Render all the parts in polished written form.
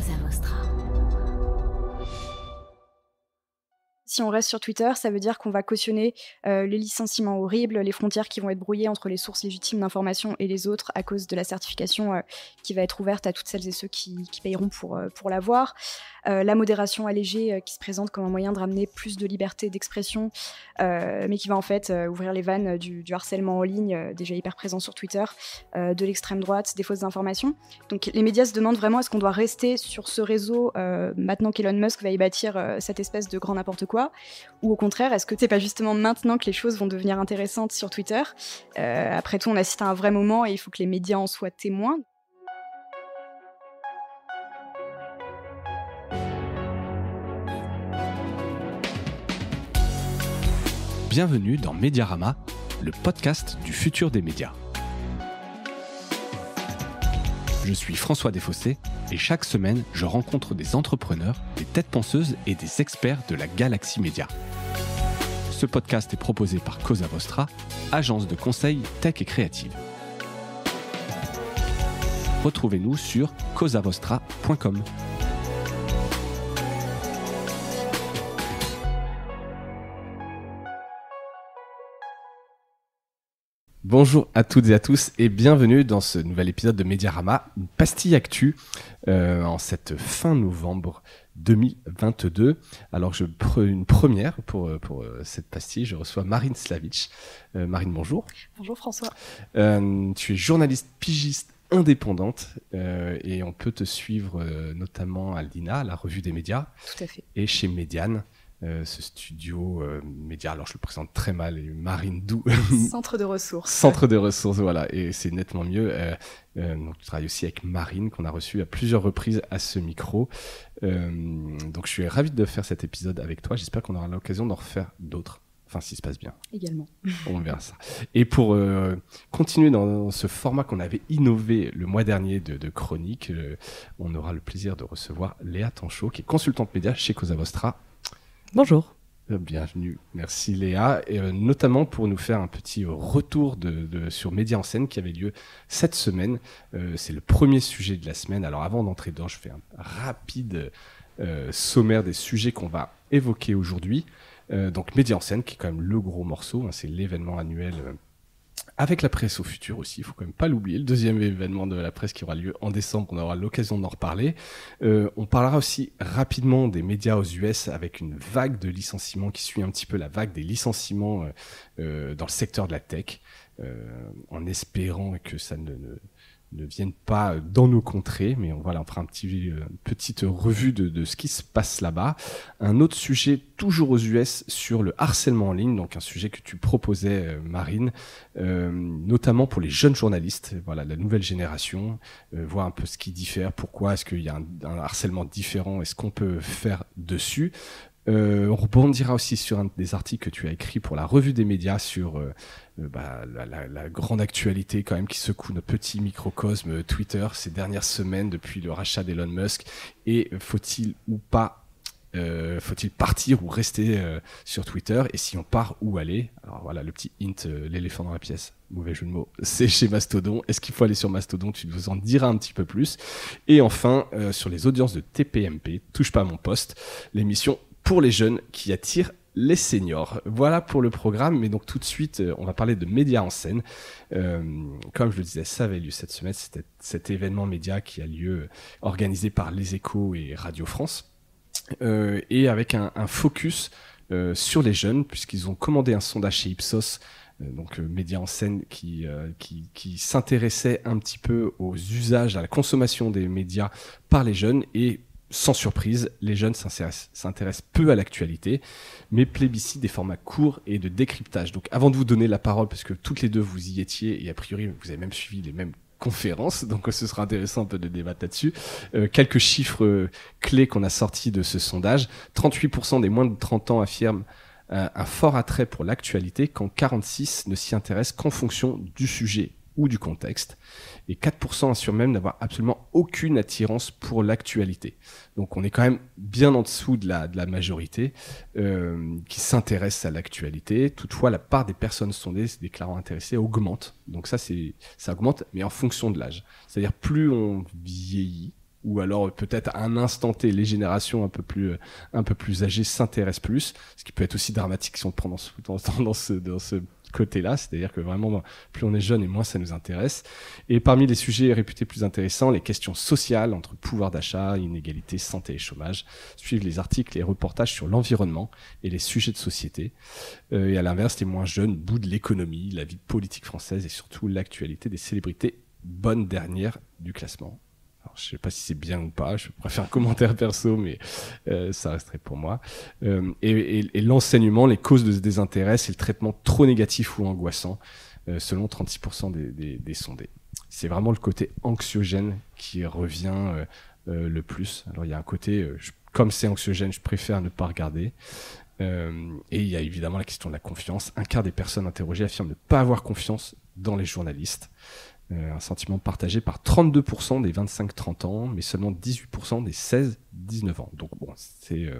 Cosa Vostra. Si on reste sur Twitter, ça veut dire qu'on va cautionner les licenciements horribles, les frontières qui vont être brouillées entre les sources légitimes d'information et les autres à cause de la certification qui va être ouverte à toutes celles et ceux qui payeront pour l'avoir. La modération allégée qui se présente comme un moyen de ramener plus de liberté d'expression, mais qui va en fait ouvrir les vannes du harcèlement en ligne, déjà hyper présent sur Twitter, de l'extrême droite, des fausses informations. Donc les médias se demandent vraiment est-ce qu'on doit rester sur ce réseau maintenant qu'Elon Musk va y bâtir cette espèce de grand n'importe quoi, ou au contraire, est-ce que c'est pas justement maintenant que les choses vont devenir intéressantes sur Twitter ? Après tout, on assiste à un vrai moment et il faut que les médias en soient témoins. Bienvenue dans Mediarama, le podcast du futur des médias. Je suis François Desfossés et chaque semaine, je rencontre des entrepreneurs, des têtes penseuses et des experts de la galaxie média. Ce podcast est proposé par Cosa Vostra, agence de conseil tech et créative. Retrouvez-nous sur cosavostra.com. Bonjour à toutes et à tous et bienvenue dans ce nouvel épisode de Mediarama, une pastille actu en cette fin novembre 2022. Alors une première pour cette pastille, je reçois Marine Slavic. Marine, bonjour. Bonjour François. Tu es journaliste pigiste indépendante et on peut te suivre notamment à l'INA, la revue des médias. Tout à fait. Et chez Médiane. Ce studio média, alors je le présente très mal, Marine Doux. Centre de ressources. Centre de ressources, voilà, et c'est nettement mieux. Donc, tu travailles aussi avec Marine, qu'on a reçu à plusieurs reprises à ce micro. Donc je suis ravi de faire cet épisode avec toi. J'espère qu'on aura l'occasion d'en refaire d'autres. Enfin, s'il se passe bien. Également. On verra ça. Et pour continuer dans ce format qu'on avait innové le mois dernier de chronique, on aura le plaisir de recevoir Léa Tanchot, qui est consultante média chez Cosa Vostra. Bonjour. Bienvenue, merci Léa, et notamment pour nous faire un petit retour sur Média en scène qui avait lieu cette semaine. C'est le premier sujet de la semaine. Alors avant d'entrer dedans, je fais un rapide sommaire des sujets qu'on va évoquer aujourd'hui. Donc Média en scène qui est quand même le gros morceau, hein, c'est l'événement annuel avec la presse au futur aussi, il faut quand même pas l'oublier, le deuxième événement de la presse qui aura lieu en décembre, on aura l'occasion d'en reparler. On parlera aussi rapidement des médias aux US avec une vague de licenciements qui suit un petit peu la vague des licenciements dans le secteur de la tech, en espérant que ça ne viennent pas dans nos contrées, mais on fera une petite revue de ce qui se passe là-bas. Un autre sujet, toujours aux US, sur le harcèlement en ligne, donc un sujet que tu proposais, Marine, notamment pour les jeunes journalistes, la nouvelle génération, voir un peu ce qui diffère, pourquoi est-ce qu'il y a un harcèlement différent, et ce qu'on peut faire dessus. On rebondira aussi sur un des articles que tu as écrit pour la revue des médias sur la grande actualité quand même qui secoue notre petit microcosme Twitter ces dernières semaines depuis le rachat d'Elon Musk, et faut-il partir ou rester sur Twitter, et si on part, où aller? Alors voilà le petit hint, l'éléphant dans la pièce, mauvais jeu de mots, c'est chez Mastodon. Est-ce qu'il faut aller sur Mastodon? Tu nous en diras un petit peu plus. Et enfin sur les audiences de TPMP, touche pas à mon poste, l'émission pour les jeunes qui attire les seniors. Voilà pour le programme, mais donc tout de suite, on va parler de médias en scène. Comme je le disais, ça avait lieu cette semaine, c'était cet événement média qui a lieu, organisé par Les Échos et Radio France, et avec un focus sur les jeunes, puisqu'ils ont commandé un sondage chez Ipsos, donc médias en scène, qui s'intéressait un petit peu aux usages, à la consommation des médias par les jeunes, et sans surprise, les jeunes s'intéressent peu à l'actualité, mais plébiscitent des formats courts et de décryptage. Donc avant de vous donner la parole, parce que toutes les deux vous y étiez, et a priori vous avez même suivi les mêmes conférences, donc ce sera intéressant un peu de débattre là-dessus. Quelques chiffres clés qu'on a sortis de ce sondage. 38% des moins de 30 ans affirment un fort attrait pour l'actualité, quand 46% ne s'y intéressent qu'en fonction du sujet ou du contexte, et 4% assurent même d'avoir absolument aucune attirance pour l'actualité. Donc on est quand même bien en dessous de la majorité qui s'intéresse à l'actualité. Toutefois, la part des personnes sondées se déclarant intéressées augmente. Donc ça augmente, mais en fonction de l'âge. C'est-à-dire plus on vieillit, ou alors peut-être à un instant T, les générations un peu plus âgées s'intéressent plus, ce qui peut être aussi dramatique si on le prend dans ce côté-là, c'est-à-dire que vraiment, plus on est jeune et moins ça nous intéresse. Et parmi les sujets réputés plus intéressants, les questions sociales entre pouvoir d'achat, inégalité, santé et chômage, suivent les articles et reportages sur l'environnement et les sujets de société. Et à l'inverse, les moins jeunes boudent l'économie, la vie politique française et surtout l'actualité des célébrités, bonne dernière du classement. Alors, je sais pas si c'est bien ou pas, je préfère un commentaire perso, mais ça resterait pour moi. Et l'enseignement, les causes de ce désintérêt, c'est le traitement trop négatif ou angoissant, selon 36% des sondés. C'est vraiment le côté anxiogène qui revient le plus. Alors il y a un côté, comme c'est anxiogène, je préfère ne pas regarder. Et il y a évidemment la question de la confiance. Un quart des personnes interrogées affirment ne pas avoir confiance dans les journalistes. Un sentiment partagé par 32% des 25-30 ans, mais seulement 18% des 16-19 ans. Donc bon, c'est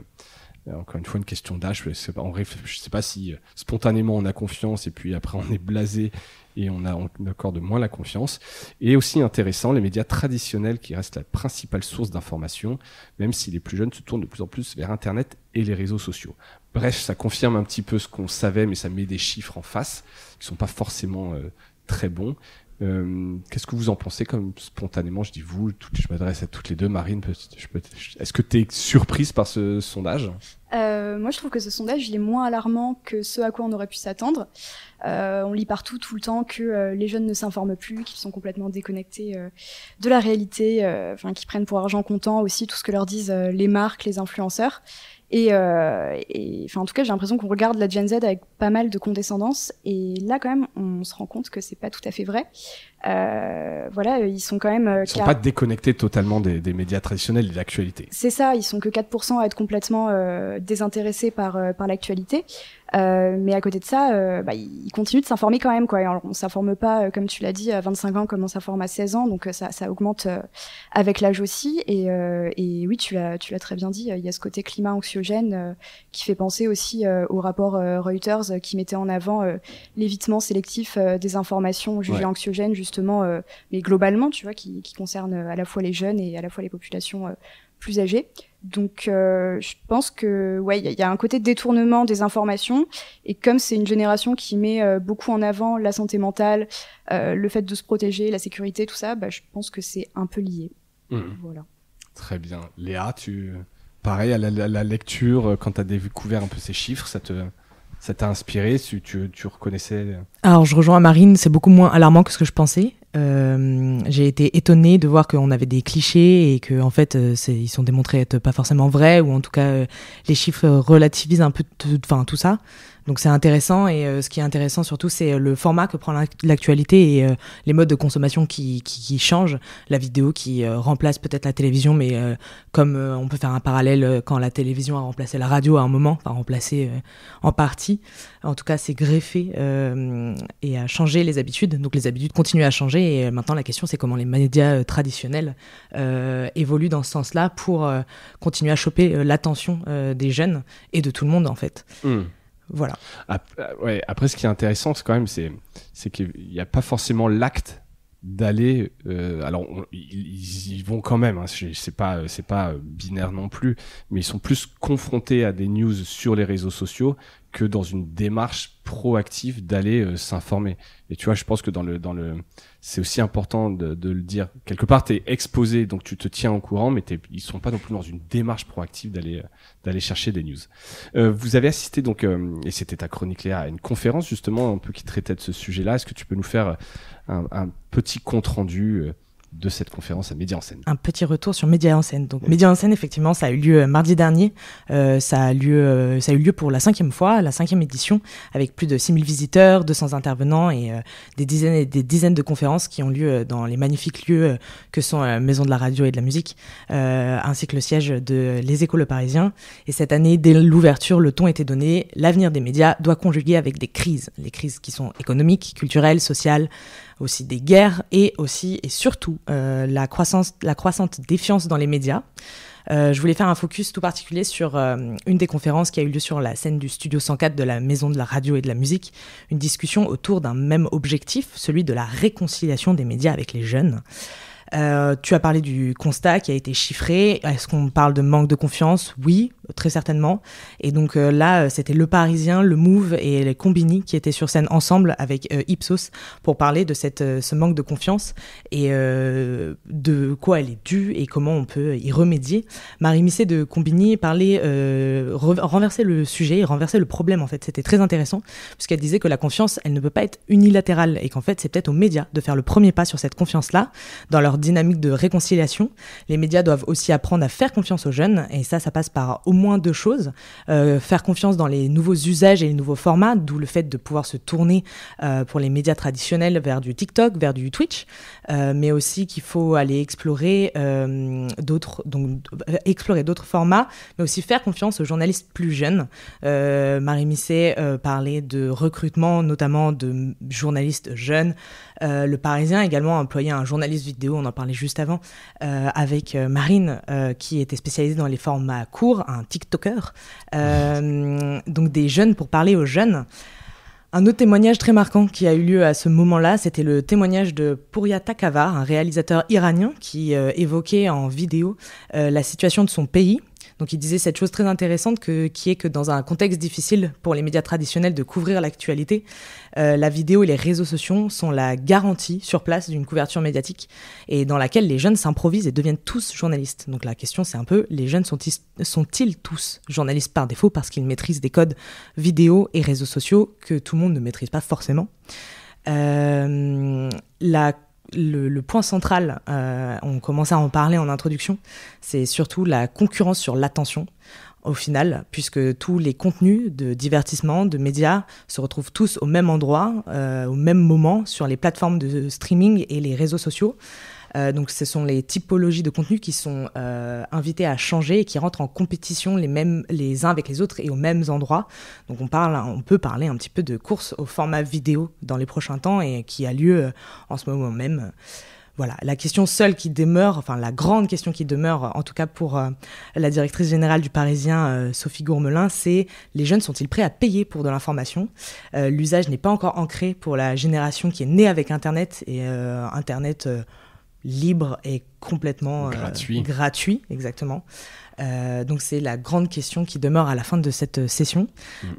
encore une fois une question d'âge. Je sais pas si spontanément on a confiance et puis après on est blasé et on accorde moins la confiance. Et aussi intéressant, les médias traditionnels qui restent la principale source d'information, même si les plus jeunes se tournent de plus en plus vers Internet et les réseaux sociaux. Bref, ça confirme un petit peu ce qu'on savait, mais ça met des chiffres en face qui sont pas forcément très bons. Qu'est-ce que vous en pensez comme spontanément? Je dis vous, je m'adresse à toutes les deux. Marine, est-ce que tu es surprise par ce sondage? Moi, je trouve que ce sondage, il est moins alarmant que ce à quoi on aurait pu s'attendre. On lit partout, tout le temps, que les jeunes ne s'informent plus, qu'ils sont complètement déconnectés de la réalité, qu'ils prennent pour argent comptant aussi tout ce que leur disent les marques, les influenceurs. Et en tout cas, j'ai l'impression qu'on regarde la Gen Z avec pas mal de condescendance. Et là, quand même, on se rend compte que c'est pas tout à fait vrai. Ils sont quand même... Ils sont pas déconnectés totalement des médias traditionnels et de l'actualité. C'est ça, ils sont que 4% à être complètement désintéressés par l'actualité. Mais à côté de ça, ils continuent de s'informer quand même, quoi. Et on s'informe pas, comme tu l'as dit, à 25 ans comme on s'informe à 16 ans, donc ça augmente avec l'âge aussi. Et oui, tu l'as très bien dit, il y a ce côté climat anxiogène qui fait penser aussi au rapport Reuters qui mettait en avant l'évitement sélectif des informations jugées anxiogènes, justement, mais globalement, tu vois, qui concerne à la fois les jeunes et à la fois les populations plus âgées. Donc, je pense que il y a un côté de détournement des informations, et comme c'est une génération qui met beaucoup en avant la santé mentale, le fait de se protéger, la sécurité, tout ça, je pense que c'est un peu lié. Voilà. Très bien. Léa, pareil à la lecture, quand tu as découvert un peu ces chiffres, ça t'a inspiré? Tu reconnaissais? Alors, je rejoins Marine, c'est beaucoup moins alarmant que ce que je pensais. J'ai été étonnée de voir qu'on avait des clichés et que en fait ils sont démontrés être pas forcément vrais, ou en tout cas les chiffres relativisent un peu tout ça. Donc c'est intéressant, et ce qui est intéressant surtout, c'est le format que prend l'actualité et les modes de consommation qui changent. La vidéo qui remplace peut-être la télévision, mais comme on peut faire un parallèle quand la télévision a remplacé la radio à un moment, enfin remplacé en partie. En tout cas, c'est greffé et a changé les habitudes. Donc les habitudes continuent à changer, et maintenant la question, c'est comment les médias traditionnels évoluent dans ce sens-là pour continuer à choper l'attention des jeunes et de tout le monde en fait. Voilà. Après, ce qui est intéressant, c'est qu'il n'y a pas forcément l'acte d'aller. Alors, ils y vont quand même. Hein, c'est pas binaire non plus, mais ils sont plus confrontés à des news sur les réseaux sociaux que dans une démarche proactive d'aller s'informer. Et tu vois, je pense que c'est aussi important de le dire. Quelque part, t'es exposé, donc tu te tiens au courant, mais ils sont pas non plus dans une démarche proactive d'aller chercher des news. Vous avez assisté donc, et c'était ta chronique Léa, à une conférence justement un peu qui traitait de ce sujet-là. Est-ce que tu peux nous faire un petit compte rendu de cette conférence à Média en scène? Un petit retour sur Média en scène. Donc, Média en scène, effectivement, ça a eu lieu mardi dernier. Ça a eu lieu pour la 5e fois, la 5e édition, avec plus de 6000 visiteurs, 200 intervenants et des dizaines et des dizaines de conférences qui ont lieu dans les magnifiques lieux que sont Maison de la radio et de la musique, ainsi que le siège de Les Échos Le Parisien. Et cette année, dès l'ouverture, le ton était donné. L'avenir des médias doit conjuguer avec des crises. Les crises qui sont économiques, culturelles, sociales, aussi des guerres, et aussi et surtout la croissante défiance dans les médias. Je voulais faire un focus tout particulier sur une des conférences qui a eu lieu sur la scène du Studio 104 de la Maison de la radio et de la musique, une discussion autour d'un même objectif, celui de la réconciliation des médias avec les jeunes. Tu as parlé du constat qui a été chiffré. Est-ce qu'on parle de manque de confiance ? Oui, très certainement. Et donc là, c'était Le Parisien, Le Move et les Combini qui étaient sur scène ensemble avec Ipsos pour parler de ce manque de confiance et de quoi elle est due et comment on peut y remédier. Marie Misset de Combini parlait, renverser le sujet et renverser le problème en fait. C'était très intéressant puisqu'elle disait que la confiance, elle ne peut pas être unilatérale et qu'en fait, c'est peut-être aux médias de faire le premier pas sur cette confiance-là dans leur dynamique de réconciliation. Les médias doivent aussi apprendre à faire confiance aux jeunes et ça passe par au moins 2 choses. Faire confiance dans les nouveaux usages et les nouveaux formats, d'où le fait de pouvoir se tourner pour les médias traditionnels vers du TikTok, vers du Twitch, mais aussi qu'il faut aller explorer d'autres formats, mais aussi faire confiance aux journalistes plus jeunes. Marie Misset parlait de recrutement, notamment de journalistes jeunes. Le Parisien a également employé un journaliste vidéo, on en parlait juste avant, avec Marine, qui était spécialisée dans les formats courts, un TikToker. Donc des jeunes pour parler aux jeunes. Un autre témoignage très marquant qui a eu lieu à ce moment-là, c'était le témoignage de Pouria Takavar, un réalisateur iranien qui évoquait en vidéo la situation de son pays. Donc il disait cette chose très intéressante qui est que dans un contexte difficile pour les médias traditionnels de couvrir l'actualité, la vidéo et les réseaux sociaux sont la garantie sur place d'une couverture médiatique et dans laquelle les jeunes s'improvisent et deviennent tous journalistes. Donc la question c'est un peu, les jeunes sont-ils tous journalistes par défaut parce qu'ils maîtrisent des codes vidéo et réseaux sociaux que tout le monde ne maîtrise pas forcément. Le point central, on commençait à en parler en introduction, c'est surtout la concurrence sur l'attention au final, puisque tous les contenus de divertissement, de médias se retrouvent tous au même endroit, au même moment sur les plateformes de streaming et les réseaux sociaux. Donc ce sont les typologies de contenus qui sont invitées à changer et qui rentrent en compétition les uns avec les autres et aux mêmes endroits. Donc on peut parler un petit peu de course au format vidéo dans les prochains temps et qui a lieu en ce moment même. Voilà, la question seule qui demeure, enfin la grande question qui demeure, en tout cas pour la directrice générale du Parisien, Sophie Gourmelin, c'est les jeunes sont-ils prêts à payer pour de l'information ? L'usage n'est pas encore ancré pour la génération qui est née avec Internet et Internet libre et complètement gratuit, exactement. Donc c'est la grande question qui demeure à la fin de cette session.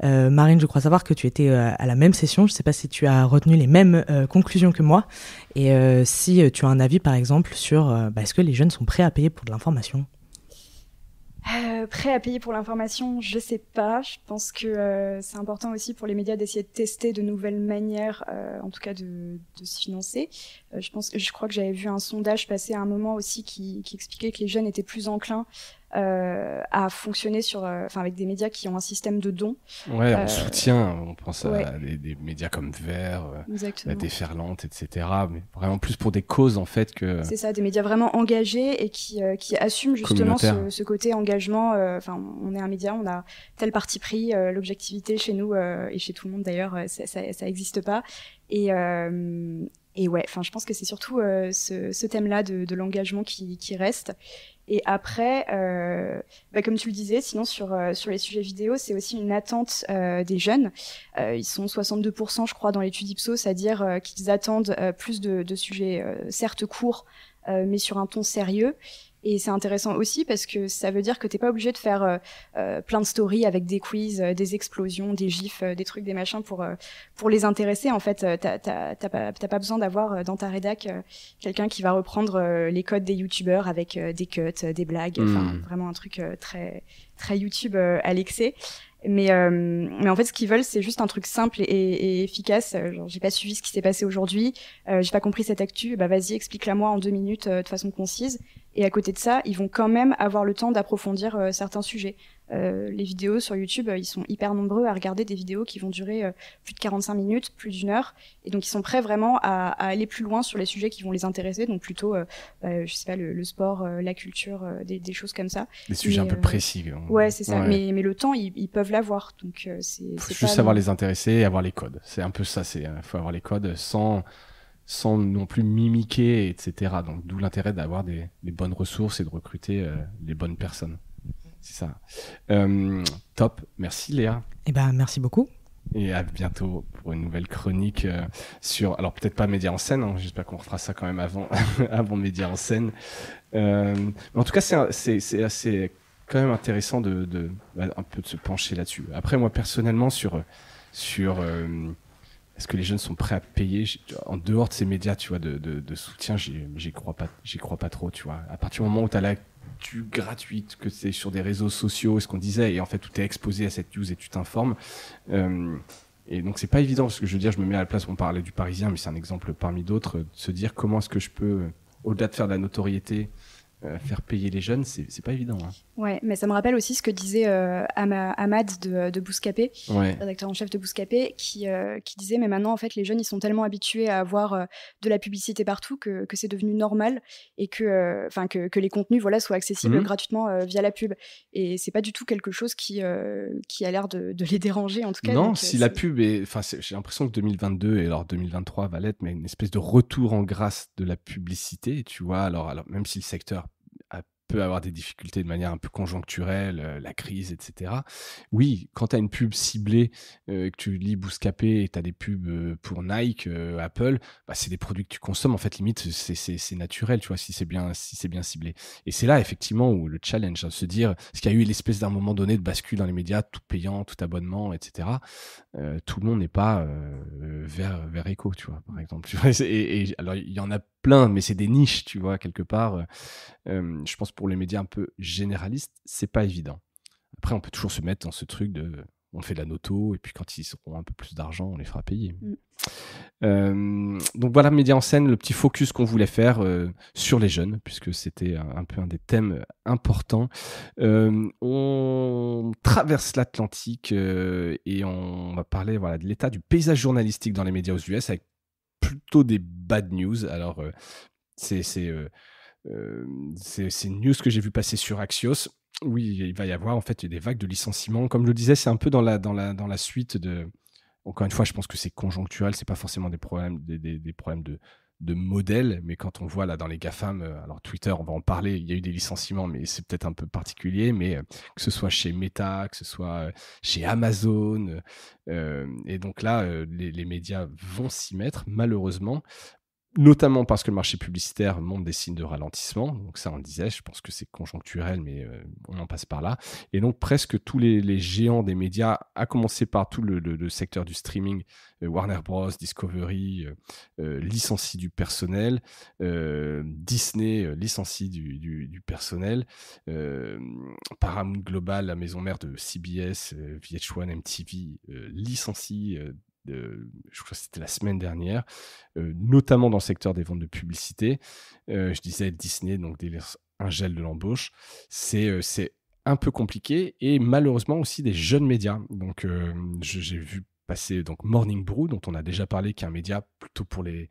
Marine, je crois savoir que tu étais à la même session. Je ne sais pas si tu as retenu les mêmes conclusions que moi et si tu as un avis par exemple sur est-ce que les jeunes sont prêts à payer pour de l'information ? Prêt à payer pour l'information, je sais pas. Je pense que c'est important aussi pour les médias d'essayer de tester de nouvelles manières, en tout cas de se financer. Je crois que j'avais vu un sondage passer à un moment aussi qui expliquait que les jeunes étaient plus enclins à fonctionner avec des médias qui ont un système de dons. Ouais, en soutien, on pense à des médias comme Vert, la Déferlante, etc. Mais vraiment plus pour des causes en fait que... C'est ça, des médias vraiment engagés et qui assument justement ce côté engagement. On est un média, on a tel parti pris, l'objectivité chez nous et chez tout le monde d'ailleurs, ça existe pas. Et ouais, je pense que c'est surtout ce thème-là de l'engagement qui reste. Et après, comme tu le disais, sinon sur les sujets vidéo, c'est aussi une attente des jeunes. Ils sont 62%, je crois, dans l'étude Ipsos, à dire qu'ils attendent plus de sujets certes courts, mais sur un ton sérieux. Et c'est intéressant aussi parce que ça veut dire que t'es pas obligé de faire plein de stories avec des quiz, des explosions, des gifs, des trucs, des machins pour les intéresser. En fait, t'as pas besoin d'avoir dans ta rédac quelqu'un qui va reprendre les codes des youtubeurs avec des cuts, des blagues, vraiment un truc très très YouTube à l'excès. Mais en fait, ce qu'ils veulent, c'est juste un truc simple et efficace. Genre, j'ai pas suivi ce qui s'est passé aujourd'hui, j'ai pas compris cette actu. Vas-y, explique-la moi en 2 minutes de façon concise. Et à côté de ça, ils vont quand même avoir le temps d'approfondir certains sujets. Les vidéos sur YouTube, ils sont hyper nombreux à regarder des vidéos qui vont durer plus de 45 minutes, plus d'1 heure. Et donc, ils sont prêts vraiment à aller plus loin sur les sujets qui vont les intéresser. Donc, plutôt, je sais pas, le sport, la culture, des choses comme ça. Des sujets un peu précis. Ouais, c'est ça. Ouais. Mais le temps, ils peuvent l'avoir. Donc, faut juste savoir les intéresser et avoir les codes. C'est un peu ça. Faut avoir les codes sans non plus mimiquer, etc. Donc, d'où l'intérêt d'avoir des bonnes ressources et de recruter les bonnes personnes. C'est ça. Top. Merci, Léa. Merci beaucoup. Et à bientôt pour une nouvelle chronique sur, alors peut-être pas Média en scène, hein, j'espère qu'on refera ça quand même avant, avant Média en scène. Mais en tout cas, c'est assez quand même intéressant un peu de se pencher là-dessus. Après, moi personnellement, sur est-ce que les jeunes sont prêts à payer en dehors de ces médias, tu vois, de soutien, j'y crois pas trop, tu vois. À partir du moment où tu as l'actu gratuite, que c'est sur des réseaux sociaux, ce qu'on disait, et en fait, où tu es exposé à cette news et tu t'informes. Et donc, c'est pas évident, parce que je veux dire, je me mets à la place, on parlait du Parisien, mais c'est un exemple parmi d'autres, de se dire comment est-ce que je peux, au-delà de faire de la notoriété, faire payer les jeunes, c'est pas évident. Hein. Ouais, mais ça me rappelle aussi ce que disait Ahmad de Bouscapé, rédacteur en chef de Bouscapé, qui disait mais maintenant en fait les jeunes ils sont tellement habitués à avoir de la publicité partout que c'est devenu normal et que les contenus voilà soient accessibles gratuitement via la pub, et c'est pas du tout quelque chose qui a l'air de les déranger en tout cas. Non, donc, si la pub est, j'ai l'impression que 2022 et alors 2023 va l'être, mais une espèce de retour en grâce de la publicité, tu vois. Alors même si le secteur peut avoir des difficultés de manière un peu conjoncturelle, la crise, etc. Oui, quand tu as une pub ciblée, que tu lis Bouscapé et tu as des pubs pour Nike, Apple, bah, c'est des produits que tu consommes. En fait, limite, c'est naturel, tu vois, si c'est bien ciblé. Et c'est là, effectivement, où le challenge, hein, se dire, parce qu'il y a eu l'espèce d'un moment donné de bascule dans les médias, tout payant, tout abonnement, etc. Tout le monde n'est pas vers Echo, tu vois, par exemple. Et alors, il y en a plein, mais c'est des niches, tu vois, quelque part. Je pense pour les médias un peu généralistes, c'est pas évident. Après, on peut toujours se mettre dans ce truc de on fait de la noto, et puis quand ils auront un peu plus d'argent, on les fera payer. Donc voilà, Média en scène, le petit focus qu'on voulait faire sur les jeunes, puisque c'était un peu un des thèmes importants. On traverse l'Atlantique et on va parler de l'état du paysage journalistique dans les médias aux US, avec plutôt des bad news. Alors, c'est une news que j'ai vu passer sur Axios. Oui, il va y avoir en fait des vagues de licenciements. Comme je le disais, c'est un peu dans la suite de. Encore une fois, je pense que c'est conjoncturel, c'est pas forcément des problèmes, des problèmes de modèle, mais quand on voit là dans les GAFAM, alors Twitter, on va en parler, il y a eu des licenciements, mais c'est peut-être un peu particulier, mais que ce soit chez Meta, que ce soit chez Amazon, et donc là, les médias vont s'y mettre, malheureusement. Notamment parce que le marché publicitaire montre des signes de ralentissement. Donc ça, on le disait, je pense que c'est conjoncturel, mais on en passe par là. Et donc presque tous les géants des médias, à commencer par tout le secteur du streaming, Warner Bros, Discovery, licencie du personnel, Disney licencie du personnel, Paramount Global, la maison mère de CBS, VH1, MTV, licencie je crois que c'était la semaine dernière, notamment dans le secteur des ventes de publicité. Je disais Disney, donc un gel de l'embauche. C'est un peu compliqué, et malheureusement aussi des jeunes médias. Donc j'ai vu passer donc Morning Brew, dont on a déjà parlé, qui est un média plutôt pour les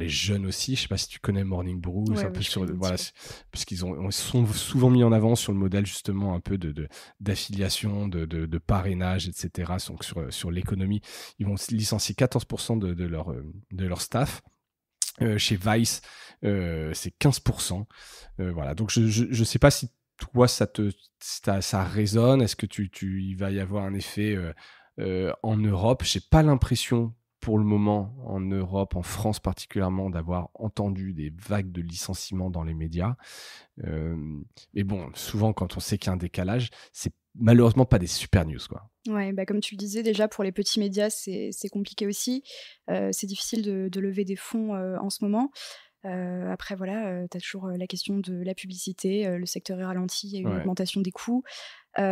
jeunes aussi. Je sais pas si tu connais Morning Brew, ouais, c'est un peu parce qu'ils sont souvent mis en avant sur le modèle justement un peu d'affiliation, de parrainage, etc. Donc sur l'économie, ils vont licencier 14% de leur staff. Chez Vice, c'est 15%. Voilà. Donc je sais pas si toi ça résonne. Est-ce que il va y avoir un effet en Europe? J'ai pas l'impression pour le moment en Europe, en France particulièrement, d'avoir entendu des vagues de licenciements dans les médias. Mais bon, souvent quand on sait qu'il y a un décalage, c'est malheureusement pas des super news, quoi. Ouais, bah comme tu le disais, déjà pour les petits médias, c'est compliqué aussi. C'est difficile de lever des fonds en ce moment. Après, voilà, tu as toujours la question de la publicité. Le secteur est ralenti, il y a une augmentation des coûts. Il y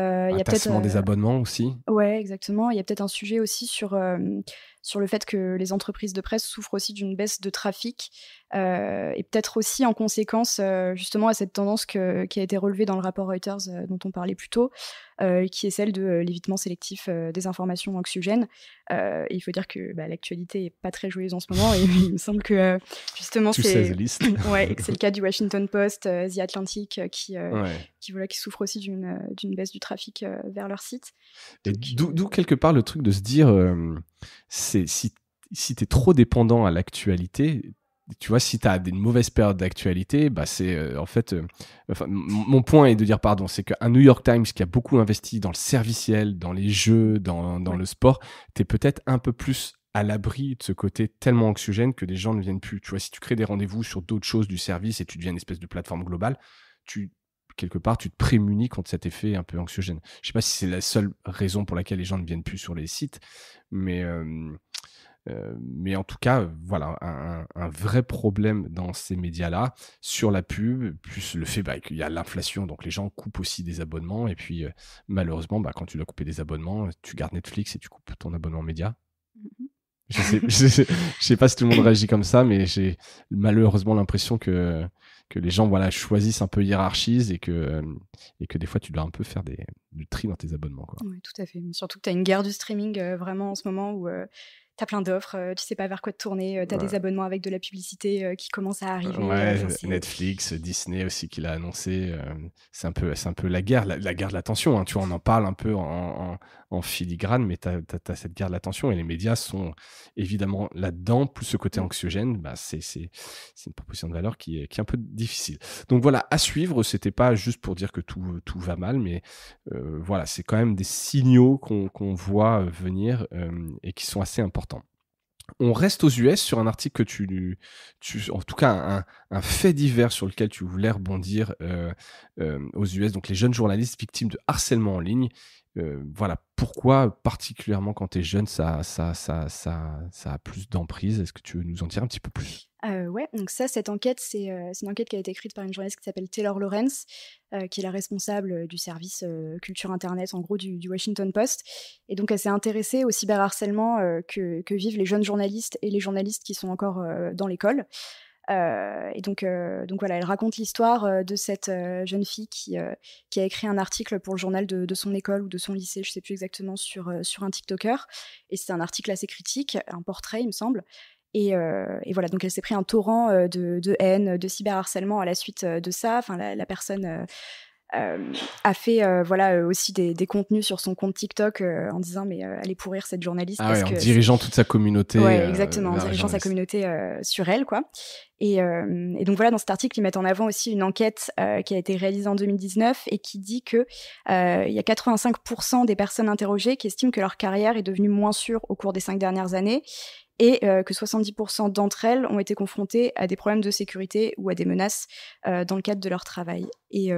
a peut-être des abonnements aussi. Ouais, exactement. Il y a peut-être un sujet aussi sur le fait que les entreprises de presse souffrent aussi d'une baisse de trafic, et peut-être aussi en conséquence justement à cette tendance qui a été relevée dans le rapport Reuters dont on parlait plus tôt, qui est celle de l'évitement sélectif des informations anxiogènes. Et il faut dire que l'actualité est pas très joyeuse en ce moment, et il me semble que justement c'est ouais, que c'est le cas du Washington Post, The Atlantic, qui souffre aussi d'une baisse du trafic vers leur site. Et d'où quelque part le truc de se dire, si tu es trop dépendant à l'actualité, tu vois, si tu as une mauvaise période d'actualité, bah c'est en fait, mon point est de dire pardon, c'est qu'un New York Times qui a beaucoup investi dans le serviciel, dans les jeux, dans le sport, tu es peut-être un peu plus à l'abri de ce côté tellement anxiogène que les gens ne viennent plus. Tu vois, si tu crées des rendez-vous sur d'autres choses du service et tu deviens une espèce de plateforme globale, quelque part, tu te prémunis contre cet effet un peu anxiogène. Je sais pas si c'est la seule raison pour laquelle les gens ne viennent plus sur les sites, mais en tout cas, voilà, un vrai problème dans ces médias-là, sur la pub, plus le fait qu'il y a l'inflation, donc les gens coupent aussi des abonnements, et puis malheureusement, quand tu dois couper des abonnements, tu gardes Netflix et tu coupes ton abonnement média. Je sais pas si tout le monde réagit comme ça, mais j'ai malheureusement l'impression que les gens choisissent un peu, hiérarchisent, et que des fois tu dois un peu faire du tri dans tes abonnements, quoi. Oui, tout à fait. Surtout que tu as une guerre du streaming vraiment en ce moment où tu as plein d'offres, tu sais pas vers quoi te tourner, tu as des abonnements avec de la publicité qui commence à arriver. Netflix, Disney aussi qui l'a annoncé. C'est un peu la guerre, la guerre de l'attention, hein. Tu vois, on en parle un peu en filigrane, mais t'as cette guerre de l'attention, et les médias sont évidemment là-dedans, plus ce côté anxiogène. C'est une proposition de valeur qui est un peu difficile. Donc voilà, à suivre. C'était pas juste pour dire que tout va mal, mais voilà, c'est quand même des signaux qu'on voit venir et qui sont assez importants. On reste aux US sur un article que en tout cas un fait divers sur lequel tu voulais rebondir aux US, donc les jeunes journalistes victimes de harcèlement en ligne. Voilà, pourquoi particulièrement quand tu es jeune ça a plus d'emprise? Est-ce que tu veux nous en dire un petit peu plus? Ouais, donc cette enquête, c'est une enquête qui a été écrite par une journaliste qui s'appelle Taylor Lawrence, qui est la responsable du service culture internet, en gros, du Washington Post. Et donc, elle s'est intéressée au cyberharcèlement que vivent les jeunes journalistes et les journalistes qui sont encore dans l'école. Et donc voilà, elle raconte l'histoire de cette jeune fille qui a écrit un article pour le journal de son école ou de son lycée, je sais plus exactement, sur un TikToker. Et c'est un article assez critique, un portrait, il me semble. Et voilà, donc elle s'est pris un torrent de haine, de cyberharcèlement à la suite de ça. Enfin, la personne a fait aussi des contenus sur son compte TikTok en disant mais allez pourrir cette journaliste. En dirigeant toute sa communauté. Ouais, exactement, en dirigeant sa communauté sur elle, quoi. Et donc voilà, dans cet article, ils mettent en avant aussi une enquête qui a été réalisée en 2019 et qui dit que il y a 85% des personnes interrogées qui estiment que leur carrière est devenue moins sûre au cours des 5 dernières années, et que 70% d'entre elles ont été confrontées à des problèmes de sécurité ou à des menaces dans le cadre de leur travail. Et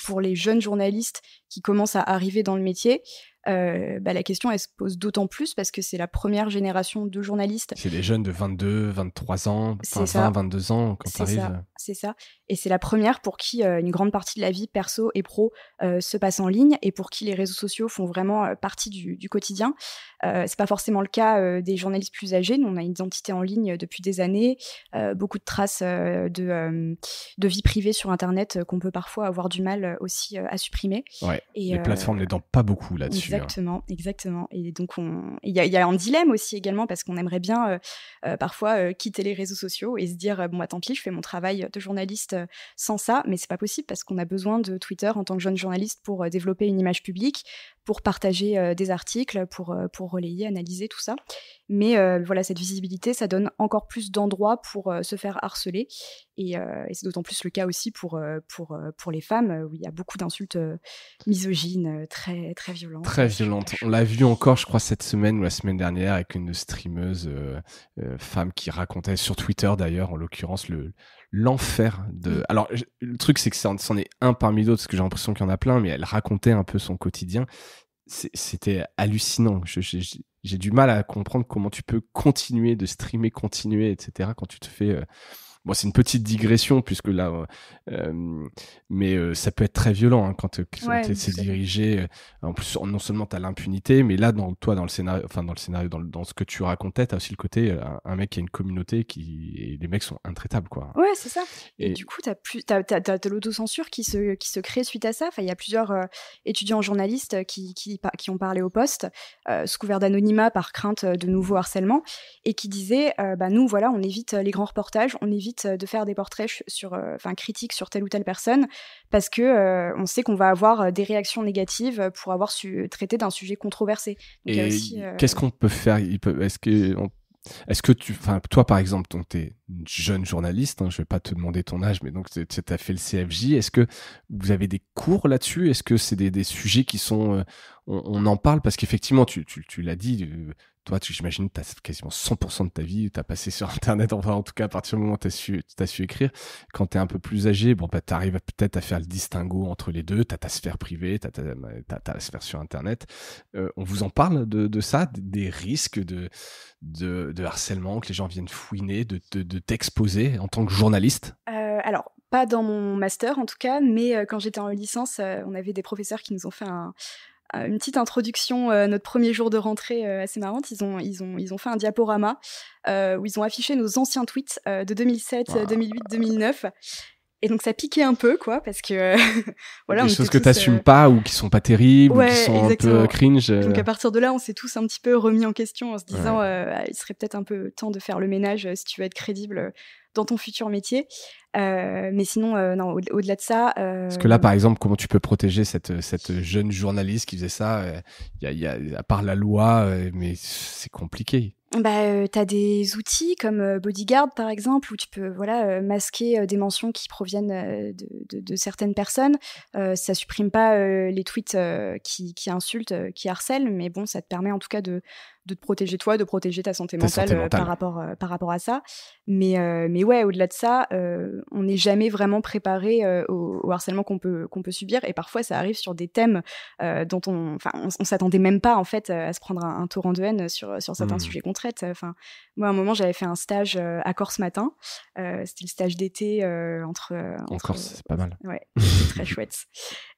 pour les jeunes journalistes qui commencent à arriver dans le métier, la question, elle se pose d'autant plus parce que c'est la première génération de journalistes. C'est des jeunes de 22, 23 ans, 20, 22 ans quand t'arrives. C'est ça. Et c'est la première pour qui une grande partie de la vie perso et pro se passe en ligne, et pour qui les réseaux sociaux font vraiment partie du quotidien. C'est pas forcément le cas des journalistes plus âgés. Nous, on a une identité en ligne depuis des années, beaucoup de traces de vie privée sur Internet qu'on peut parfois avoir du mal aussi à supprimer. Ouais, et les plateformes n'aident pas beaucoup là-dessus. Exactement. Et donc, il y a un dilemme aussi également, parce qu'on aimerait bien parfois quitter les réseaux sociaux et se dire bon, tant pis, je fais mon travail de journaliste sans ça, mais c'est pas possible parce qu'on a besoin de Twitter en tant que jeune journaliste pour développer une image publique, pour partager des articles, pour relayer, analyser tout ça. Mais voilà, cette visibilité, ça donne encore plus d'endroits pour se faire harceler. Et c'est d'autant plus le cas aussi pour les femmes, où il y a beaucoup d'insultes misogynes, très, très violentes. Très violentes. On l'a vu encore, je crois, cette semaine ou la semaine dernière, avec une streameuse femme qui racontait, sur Twitter d'ailleurs, en l'occurrence, l'enfer de... Alors, le truc, c'est que c'en est un parmi d'autres, parce que j'ai l'impression qu'il y en a plein, mais elle racontait un peu son quotidien. C'était hallucinant. J'ai du mal à comprendre comment tu peux continuer de streamer, etc., quand tu te fais... Bon, c'est une petite digression, puisque là, mais ça peut être très violent quand tu es dirigé. En plus, non seulement tu as l'impunité, mais là, dans le scénario, dans ce que tu racontais, tu as aussi le côté un mec qui a une communauté et les mecs sont intraitables, quoi. Ouais, c'est ça. Et du coup, t'as de l'autocensure qui se crée suite à ça. Enfin, il y a plusieurs étudiants journalistes qui ont parlé au Poste, sous couvert d'anonymat par crainte de nouveaux harcèlements, et qui disaient nous, voilà, on évite les grands reportages, on évite de faire des portraits critiques sur telle ou telle personne, parce que on sait qu'on va avoir des réactions négatives pour avoir traité d'un sujet controversé. Donc, et qu'est-ce qu'on peut faire? Est-ce que toi par exemple, donc t'es une jeune journaliste, hein, je vais pas te demander ton âge, mais donc tu as fait le CFJ. Est-ce que vous avez des cours là-dessus? Est-ce que c'est des sujets qui sont, on en parle parce qu'effectivement, tu l'as dit, toi, j'imagine, tu as quasiment 100% de ta vie, tu as passé sur Internet, enfin en tout cas à partir du moment où tu as su écrire. Quand tu es un peu plus âgé, bon bah tu arrives peut-être à faire le distinguo entre les deux. Tu as ta sphère privée, tu as ta sphère sur Internet. On vous en parle de ça, des risques de harcèlement, que les gens viennent fouiner, de t'exposer en tant que journaliste? Alors, pas dans mon master en tout cas, mais quand j'étais en licence, on avait des professeurs qui nous ont fait une petite introduction, notre premier jour de rentrée assez marrante. Ils ont fait un diaporama où ils ont affiché nos anciens tweets de 2007, 2008, 2009. Et donc ça piquait un peu, quoi, parce que voilà, des choses que t'assumes pas ou qui sont pas terribles, ou qui sont exactement. Un peu cringe. Donc à partir de là, on s'est tous un petit peu remis en question en se disant il serait peut-être un peu temps de faire le ménage si tu veux être crédible dans ton futur métier. Mais sinon, non, au-delà de ça... Parce que là, par exemple, comment tu peux protéger cette jeune journaliste qui faisait ça? Y a, à part la loi, mais c'est compliqué. T'as des outils comme Bodyguard par exemple où tu peux masquer des mentions qui proviennent de certaines personnes. Ça supprime pas les tweets qui insultent, qui harcèlent, mais bon, ça te permet en tout cas de te protéger toi, de protéger ta santé mentale. Par rapport à ça. Mais ouais, au-delà de ça, on n'est jamais vraiment préparé au harcèlement qu'on peut subir, et parfois ça arrive sur des thèmes dont on s'attendait même pas en fait à se prendre un torrent de haine sur certains sujets qu'on traite. Enfin, moi à un moment j'avais fait un stage à Corse Matin, c'était le stage d'été entre Corse, c'est pas mal. Ouais, c'était très chouette.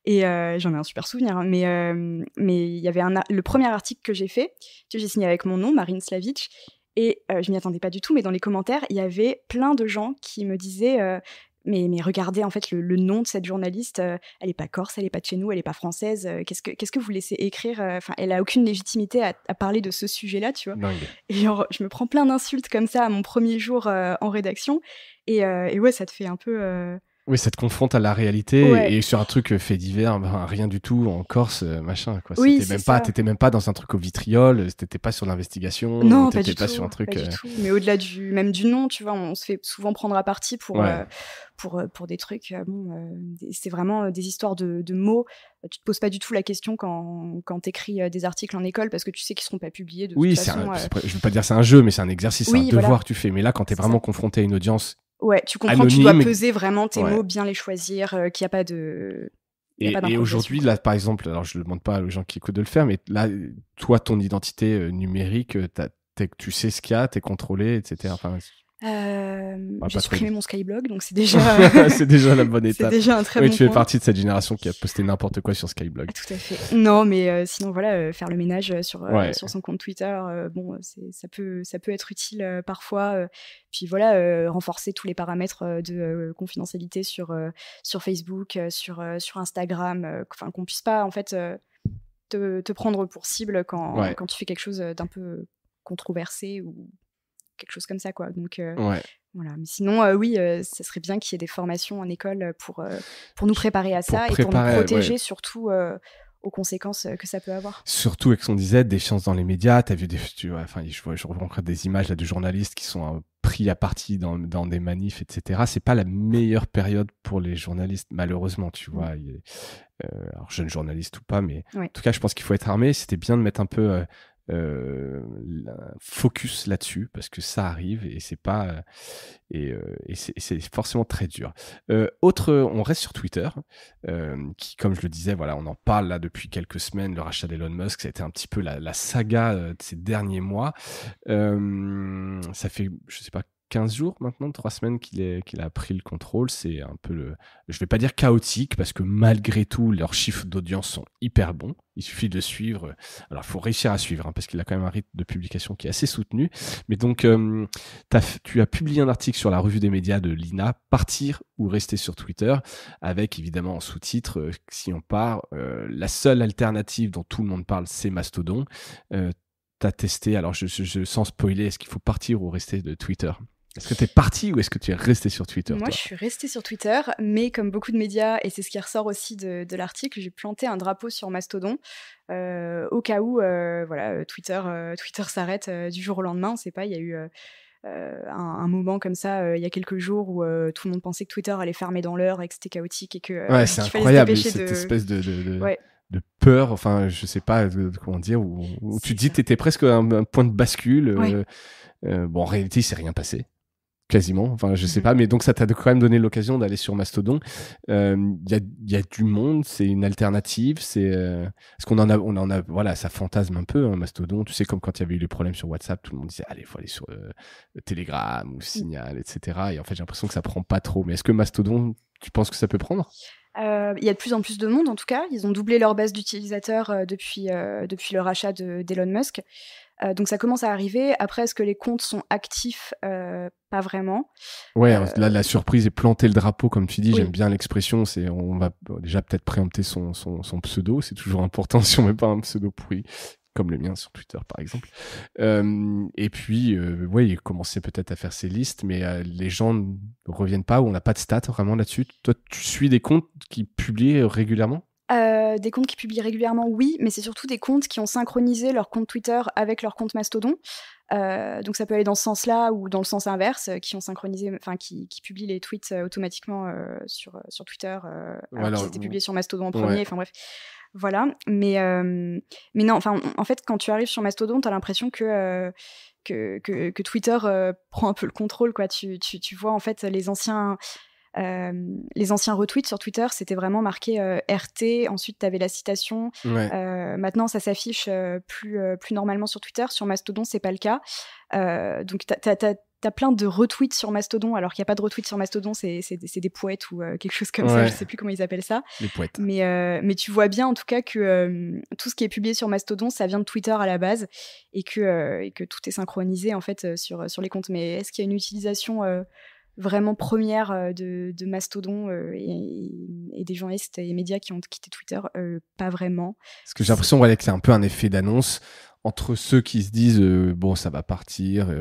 Et j'en ai un super souvenir, hein, mais il y avait le premier article que j'ai fait, que j'ai signé avec mon nom, Marine Slavic, et je m'y attendais pas du tout, mais dans les commentaires, il y avait plein de gens qui me disaient mais regardez en fait le nom de cette journaliste, elle est pas corse, elle est pas de chez nous, elle est pas française, qu'est-ce que vous laissez écrire, enfin elle a aucune légitimité à parler de ce sujet-là, tu vois. Dingue. Et genre, je me prends plein d'insultes comme ça à mon premier jour en rédaction, et ouais, ça te fait un peu... Oui, ça te confronte à la réalité, et sur un truc fait divers, rien du tout en Corse, machin, quoi. Oui, t'étais même pas dans un truc au vitriol, t'étais pas sur l'investigation, non, t'étais pas sur un truc. Pas du tout. Mais au-delà même du nom, tu vois, on se fait souvent prendre à partie pour des trucs. C'est vraiment des histoires de mots. Tu te poses pas du tout la question quand t'écris des articles en école parce que tu sais qu'ils seront pas publiés de toute façon. Je veux pas dire c'est un jeu, mais c'est un exercice, c'est un devoir que tu fais. Mais là, quand t'es vraiment confronté à une audience. Ouais, tu comprends que tu dois peser vraiment tes mots, bien les choisir, qu'il n'y a pas de... Et aujourd'hui, là, par exemple, alors je ne demande pas aux gens qui écoutent de le faire, mais là, toi, ton identité numérique, tu sais ce qu'il y a, t'es contrôlé, etc. Enfin, j'ai supprimé mon Skyblog, donc c'est déjà... c'est déjà la bonne étape. C'est déjà un très bon tu fais partie de cette génération qui a posté n'importe quoi sur Skyblog. Tout à fait. Non, mais sinon, voilà, faire le ménage sur son compte Twitter, bon, ça peut être utile parfois. Puis voilà, renforcer tous les paramètres de confidentialité sur Facebook, sur Instagram, qu'on puisse pas, en fait, te prendre pour cible quand tu fais quelque chose d'un peu controversé ou quelque chose comme ça, quoi. Donc voilà, mais sinon oui, ça serait bien qu'il y ait des formations en école pour nous préparer à ça et pour nous protéger surtout aux conséquences que ça peut avoir. Surtout avec ce qu'on disait, des chances dans les médias, t'as vu je reprends encore des images là de journalistes qui sont pris à partie dans des manifs, etc. C'est pas la meilleure période pour les journalistes, malheureusement, tu vois. Alors jeunes journalistes ou pas, mais en tout cas, je pense qu'il faut être armé. C'était bien de mettre un peu focus là-dessus parce que ça arrive et c'est pas et c'est forcément très dur. On reste sur Twitter qui, comme je le disais, voilà, on en parle là depuis quelques semaines. Le rachat d'Elon Musk, ça a été un petit peu la saga de ces derniers mois. Ça fait, je sais pas, 15 jours maintenant, 3 semaines qu'il a pris le contrôle. C'est un peu je vais pas dire chaotique parce que malgré tout, leurs chiffres d'audience sont hyper bons. Il suffit de suivre. Alors, il faut réussir à suivre parce qu'il a quand même un rythme de publication qui est assez soutenu. Mais donc, tu as publié un article sur la revue des médias de l'INA, Partir ou rester sur Twitter, avec évidemment en sous-titre, si on part, la seule alternative dont tout le monde parle, c'est Mastodon. T'as testé, alors je sans spoiler, est-ce qu'il faut partir ou rester de Twitter ? Est-ce que tu es parti ou est-ce que tu es resté sur Twitter? Moi, je suis restée sur Twitter, mais comme beaucoup de médias, et c'est ce qui ressort aussi de l'article, j'ai planté un drapeau sur Mastodon au cas où Twitter s'arrête du jour au lendemain. On ne sait pas, il y a eu un moment comme ça il y a quelques jours où tout le monde pensait que Twitter allait fermer dans l'heure et que c'était chaotique et que Ouais, c'est qu'il fallait incroyable se dépêcher cette espèce Ouais. de peur, enfin je sais pas comment dire, où tu te dis que t'étais presque à un point de bascule. Ouais. Bon, en réalité, il s'est rien passé. Quasiment, enfin je sais pas, mais donc ça t'a quand même donné l'occasion d'aller sur Mastodon. Il y a du monde, c'est une alternative, parce qu'on en a, voilà, ça fantasme un peu, hein, Mastodon. Tu sais, comme quand il y avait eu les problèmes sur WhatsApp, tout le monde disait allez, faut aller sur Telegram ou Signal, etc. Et en fait, j'ai l'impression que ça prend pas trop. Mais est-ce que Mastodon, tu penses que ça peut prendre? Il y a de plus en plus de monde, en tout cas. Ils ont doublé leur base d'utilisateurs depuis le rachat d'Elon Musk. Donc ça commence à arriver. Après, est-ce que les comptes sont actifs? Pas vraiment. Ouais, là, la surprise est planter le drapeau, comme tu dis. Oui. J'aime bien l'expression. On va déjà peut-être préempter son pseudo. C'est toujours important si on met pas un pseudo pourri, comme le mien sur Twitter, par exemple. Et puis, ouais, il commençait peut-être à faire ses listes, mais les gens ne reviennent pas ou on n'a pas de stats vraiment là-dessus. Toi, tu suis des comptes qui publient régulièrement? Des comptes qui publient régulièrement, oui, mais c'est surtout des comptes qui ont synchronisé leur compte Twitter avec leur compte Mastodon. Donc ça peut aller dans ce sens-là ou dans le sens inverse, qui ont synchronisé, enfin qui publient les tweets automatiquement sur Twitter, alors qu'ils étaient publiés sur Mastodon en premier. Enfin bref, voilà. Mais non, enfin en fait, quand tu arrives sur Mastodon, t'as l'impression que Twitter prend un peu le contrôle, quoi. Tu vois en fait les anciens retweets sur Twitter, c'était vraiment marqué RT, ensuite tu avais la citation. Maintenant, ça s'affiche plus normalement sur Twitter. Sur Mastodon, c'est pas le cas. Donc, t'as plein de retweets sur Mastodon, alors qu'il n'y a pas de retweets sur Mastodon, c'est des poètes ou quelque chose comme ça, je sais plus comment ils appellent ça. Les poètes. Mais tu vois bien en tout cas que tout ce qui est publié sur Mastodon, ça vient de Twitter à la base et que tout est synchronisé en fait sur les comptes. Mais est-ce qu'il y a une utilisation vraiment première de Mastodon et des journalistes et médias qui ont quitté Twitter? Pas vraiment. Parce que j'ai l'impression que c'est un peu un effet d'annonce entre ceux qui se disent bon, ça va partir,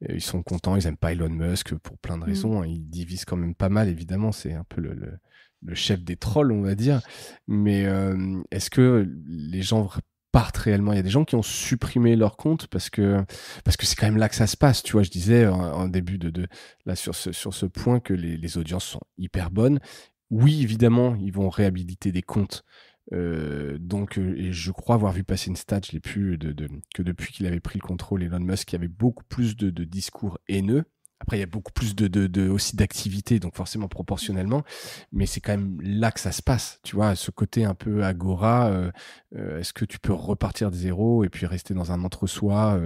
ils sont contents, ils aiment pas Elon Musk pour plein de raisons, hein, ils divisent quand même pas mal, évidemment, c'est un peu le chef des trolls, on va dire. Mais est-ce que les gens partent réellement? Il y a des gens qui ont supprimé leur compte parce que c'est quand même là que ça se passe. Tu vois, je disais en début là sur ce point que les audiences sont hyper bonnes. Oui, évidemment, ils vont réhabiliter des comptes. Et je crois avoir vu passer une stat, je l'ai plus, que depuis qu'il avait pris le contrôle, Elon Musk, il y avait beaucoup plus de discours haineux. Après, il y a beaucoup plus aussi d'activité, donc forcément proportionnellement, mais c'est quand même là que ça se passe, tu vois, ce côté un peu agora. Est-ce que tu peux repartir de zéro et puis rester dans un entre-soi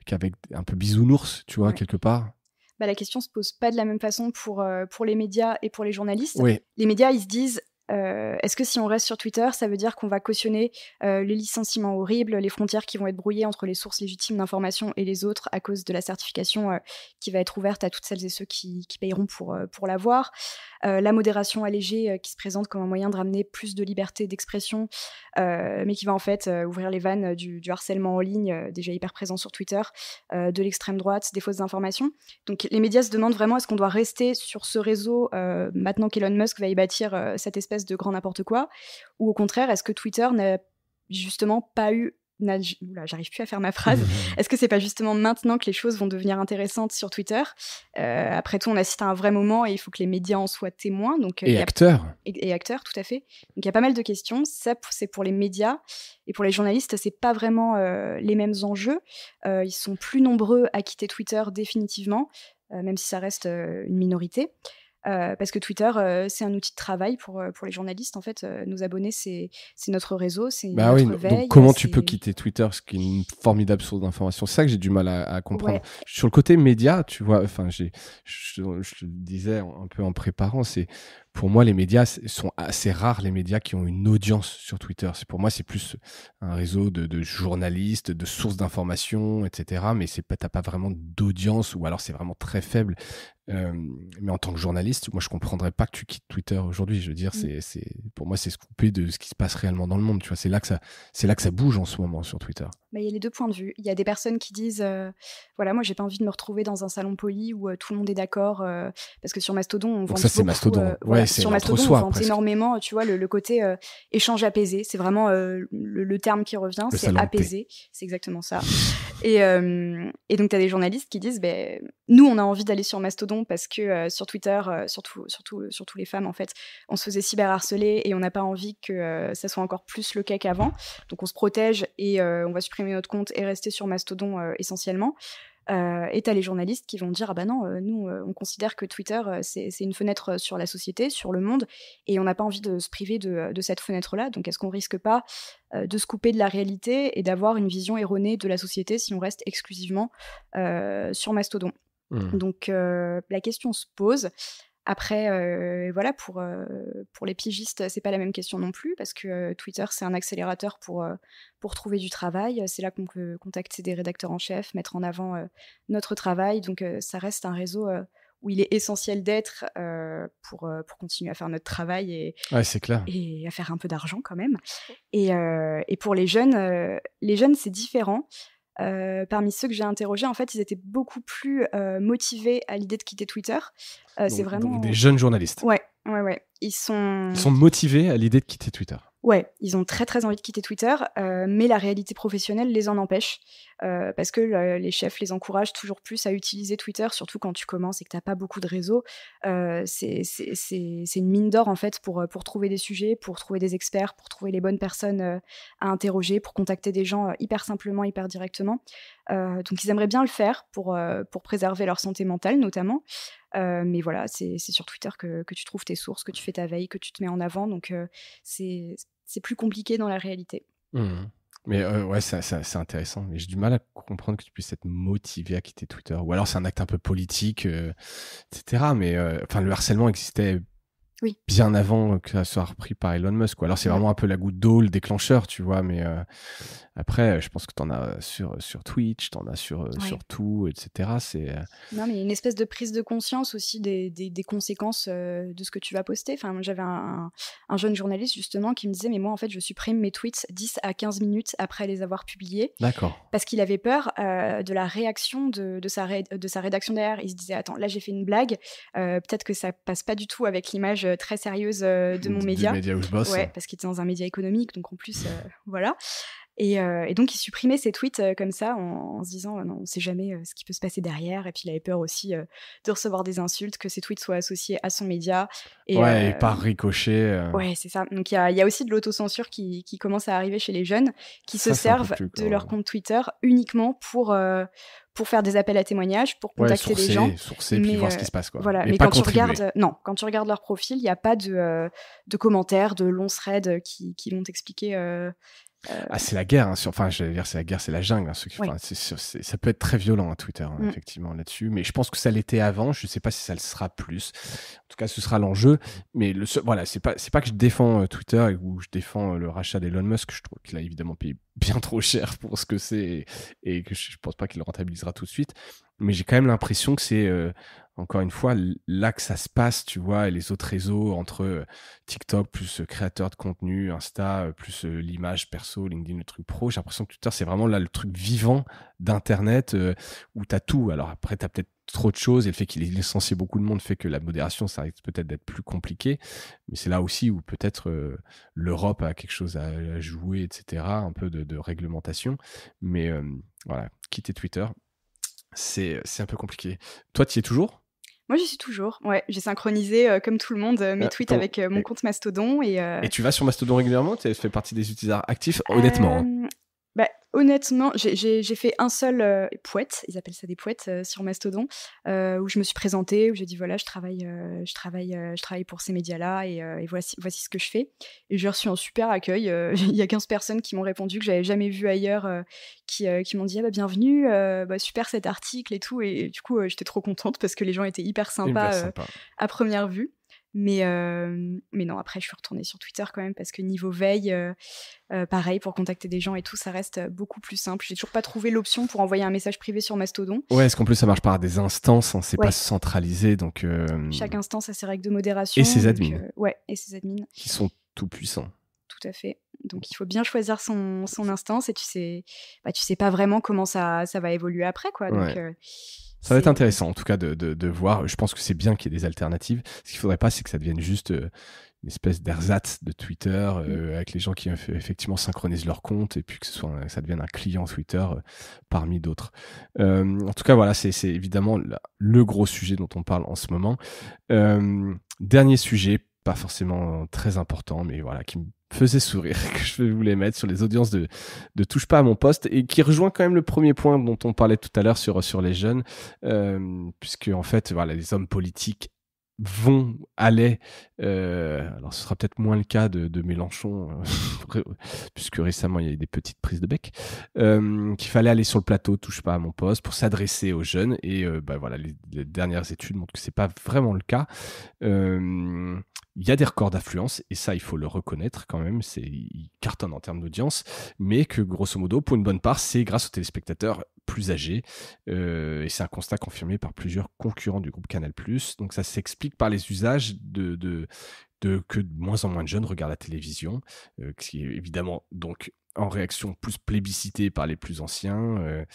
qu'avec un peu bisounours, tu vois, quelque part? La question se pose pas de la même façon pour les médias et pour les journalistes. Oui. Les médias, ils se disent est-ce que si on reste sur Twitter, ça veut dire qu'on va cautionner les licenciements horribles, les frontières qui vont être brouillées entre les sources légitimes d'information et les autres à cause de la certification qui va être ouverte à toutes celles et ceux qui payeront pour l'avoir, la modération allégée qui se présente comme un moyen de ramener plus de liberté d'expression, mais qui va en fait ouvrir les vannes du harcèlement en ligne déjà hyper présent sur Twitter, de l'extrême droite, des fausses informations. Donc les médias se demandent vraiment est-ce qu'on doit rester sur ce réseau maintenant qu'Elon Musk va y bâtir cette espèce de grand n'importe quoi, ou au contraire, est-ce que Twitter n'a justement pas eu... Oula, j'arrive plus à faire ma phrase. Est-ce que c'est pas justement maintenant que les choses vont devenir intéressantes sur Twitter? Après tout, on assiste à un vrai moment et il faut que les médias en soient témoins. Donc, et acteurs. Et acteurs, tout à fait. Donc il y a pas mal de questions. Ça, c'est pour les médias. Et pour les journalistes, c'est pas vraiment les mêmes enjeux. Ils sont plus nombreux à quitter Twitter définitivement, même si ça reste une minorité. Parce que Twitter, c'est un outil de travail pour les journalistes. En fait, nos abonnés, c'est notre réseau, c'est notre veille. Donc comment tu peux quitter Twitter, ce qui est une formidable source d'information? C'est ça que j'ai du mal à comprendre. Ouais. Sur le côté média, tu vois, enfin, je te disais un peu en préparant, pour moi, les médias sont assez rares, les médias qui ont une audience sur Twitter. Pour moi, c'est plus un réseau de journalistes, de sources d'informations, etc. Mais t'as pas vraiment d'audience, ou alors c'est vraiment très faible. Mais en tant que journaliste, moi, je comprendrais pas que tu quittes Twitter aujourd'hui. Je veux dire, pour moi, c'est se couper de ce qui se passe réellement dans le monde. Tu vois, c'est là que ça bouge en ce moment sur Twitter. Bah, il y a les deux points de vue. Il y a des personnes qui disent voilà, moi j'ai pas envie de me retrouver dans un salon poli où tout le monde est d'accord parce que sur Mastodon on vante c'est beaucoup, Mastodon. voilà, C'est sur Mastodon l'entre-soi, on vante presque. énormément, tu vois, le côté échange apaisé, c'est vraiment le terme qui revient, Le c'est salon de apaisé, c'est exactement ça. Et donc t'as des journalistes qui disent nous on a envie d'aller sur Mastodon parce que sur Twitter, surtout les femmes en fait, on se faisait cyberharceler et on n'a pas envie que ça soit encore plus le cas qu'avant. Donc on se protège et on va supprimer notre compte et rester sur Mastodon essentiellement. Et t'as les journalistes qui vont dire ah bah non, nous on considère que Twitter c'est une fenêtre sur la société, sur le monde, et on n'a pas envie de se priver de cette fenêtre-là. Donc est-ce qu'on risque pas de se couper de la réalité et d'avoir une vision erronée de la société si on reste exclusivement sur Mastodon? Donc la question se pose. Après, voilà, pour les pigistes, c'est pas la même question non plus, parce que Twitter, c'est un accélérateur pour trouver du travail. C'est là qu'on peut contacter des rédacteurs en chef, mettre en avant notre travail. Donc, ça reste un réseau où il est essentiel d'être pour continuer à faire notre travail c'est clair. Et à faire un peu d'argent quand même. Et pour les jeunes, c'est différent. Parmi ceux que j'ai interrogés, en fait, ils étaient beaucoup plus motivés à l'idée de quitter Twitter. C'est vraiment donc des jeunes journalistes. Ouais. Ils sont motivés à l'idée de quitter Twitter. Ouais, ils ont très très envie de quitter Twitter, mais la réalité professionnelle les en empêche, parce que les chefs les encouragent toujours plus à utiliser Twitter, surtout quand tu commences et que t'as pas beaucoup de réseau. C'est une mine d'or en fait pour trouver des sujets, pour trouver des experts, pour trouver les bonnes personnes à interroger, pour contacter des gens hyper simplement, hyper directement. Donc ils aimeraient bien le faire pour préserver leur santé mentale notamment. Mais voilà, c'est sur Twitter que tu trouves tes sources, que tu fais ta veille, que tu te mets en avant. Donc c'est plus compliqué dans la réalité. Mais ouais, c'est intéressant. Mais j'ai du mal à comprendre que tu puisses être motivé à quitter Twitter. Ou alors c'est un acte un peu politique, etc. Mais le harcèlement existait bien avant que ça soit repris par Elon Musk. Alors c'est vraiment un peu la goutte d'eau, le déclencheur, tu vois. Mais après, je pense que t'en as sur Twitch, t'en as sur tout, etc. Non, mais il y a une espèce de prise de conscience aussi des conséquences de ce que tu vas poster. Enfin, moi, j'avais un jeune journaliste justement qui me disait mais moi en fait je supprime mes tweets 10 à 15 minutes après les avoir publiés. D'accord. Parce qu'il avait peur de la réaction de sa rédaction derrière. Il se disait attends, là j'ai fait une blague, peut-être que ça passe pas du tout avec l'image très sérieuse de mon média. Du média où je bosse. Ouais, parce qu'il était dans un média économique, donc en plus voilà. Et donc il supprimait ses tweets comme ça en se disant non, on sait jamais ce qui peut se passer derrière. Et puis il avait peur aussi de recevoir des insultes, que ses tweets soient associés à son média. Et par ricochet. Ouais, c'est ça. Donc il y a aussi de l'autocensure qui commence à arriver chez les jeunes qui se servent de leur compte Twitter uniquement pour faire des appels à témoignages, pour contacter des gens. Sourcer, puis voir ce qui se passe, quoi. Voilà. Mais quand tu regardes leur profil, il n'y a pas de commentaires, de longs threads qui vont t'expliquer. C'est la guerre, j'allais dire c'est la guerre, c'est la jungle. Ça peut être très violent, Twitter, effectivement, là-dessus. Mais je pense que ça l'était avant. Je ne sais pas si ça le sera plus. En tout cas, ce sera l'enjeu. Mais c'est pas que je défends Twitter ou je défends le rachat d'Elon Musk. Je trouve qu'il a évidemment payé bien trop cher pour ce que c'est et que je pense pas qu'il le rentabilisera tout de suite. Mais j'ai quand même l'impression que c'est encore une fois là que ça se passe, tu vois, et les autres réseaux entre TikTok plus créateur de contenu, Insta plus l'image perso, LinkedIn, le truc pro. J'ai l'impression que Twitter c'est vraiment là le truc vivant d'internet où t'as tout. Alors après t'as peut-être trop de choses et le fait qu'il ait licencié beaucoup de monde fait que la modération ça risque peut-être d'être plus compliqué, mais c'est là aussi où peut-être l'Europe a quelque chose à jouer, etc., un peu de réglementation, mais voilà, quitter Twitter c'est un peu compliqué. Toi tu y es toujours? Moi, j'y suis toujours. Ouais, j'ai synchronisé, comme tout le monde, mes tweets avec mon compte Mastodon. Et tu vas sur Mastodon régulièrement? Tu fais partie des utilisateurs actifs, honnêtement? Honnêtement, j'ai fait un seul poète, ils appellent ça des poètes sur Mastodon, où je me suis présentée, où j'ai dit voilà, je travaille pour ces médias-là et voici ce que je fais. Et j'ai reçu un super accueil. Il y a 15 personnes qui m'ont répondu que j'avais jamais vu ailleurs, qui m'ont dit bienvenue, super cet article et tout. Et du coup, j'étais trop contente parce que les gens étaient hyper sympas à première vue. Mais non, après, je suis retournée sur Twitter quand même parce que niveau veille, pareil, pour contacter des gens et tout, ça reste beaucoup plus simple. J'ai toujours pas trouvé l'option pour envoyer un message privé sur Mastodon. Ouais, est-ce qu'en plus ça marche par des instances, hein, c'est pas centralisé, donc... Chaque instance a ses règles de modération. Et ses admins. Et ses admins. Qui sont tout puissants. tout à fait. Donc il faut bien choisir son instance et tu sais pas vraiment comment ça va évoluer après, quoi. Donc, ça va être intéressant en tout cas de voir. Je pense que c'est bien qu'il y ait des alternatives. Ce qu'il faudrait pas, c'est que ça devienne juste une espèce d'ersatz de Twitter avec les gens qui effectivement synchronisent leur compte et puis que ça devienne un client Twitter parmi d'autres. En tout cas, voilà, c'est évidemment le gros sujet dont on parle en ce moment. Dernier sujet, pas forcément très important, mais voilà, qui me faisait sourire, que je voulais mettre sur les audiences de Touche pas à mon poste et qui rejoint quand même le premier point dont on parlait tout à l'heure sur les jeunes, puisque en fait, voilà, les hommes politiques allaient, alors ce sera peut-être moins le cas de Mélenchon, puisque récemment il y a eu des petites prises de bec, qu'il fallait aller sur le plateau Touche pas à mon poste pour s'adresser aux jeunes et voilà, les dernières études montrent que c'est pas vraiment le cas. Il y a des records d'affluence et ça il faut le reconnaître quand même, il cartonne en termes d'audience, mais que grosso modo pour une bonne part c'est grâce aux téléspectateurs plus âgés et c'est un constat confirmé par plusieurs concurrents du groupe Canal+. Donc ça s'explique par les usages que de moins en moins de jeunes regardent la télévision, qui est évidemment donc en réaction plus plébiscitée par les plus anciens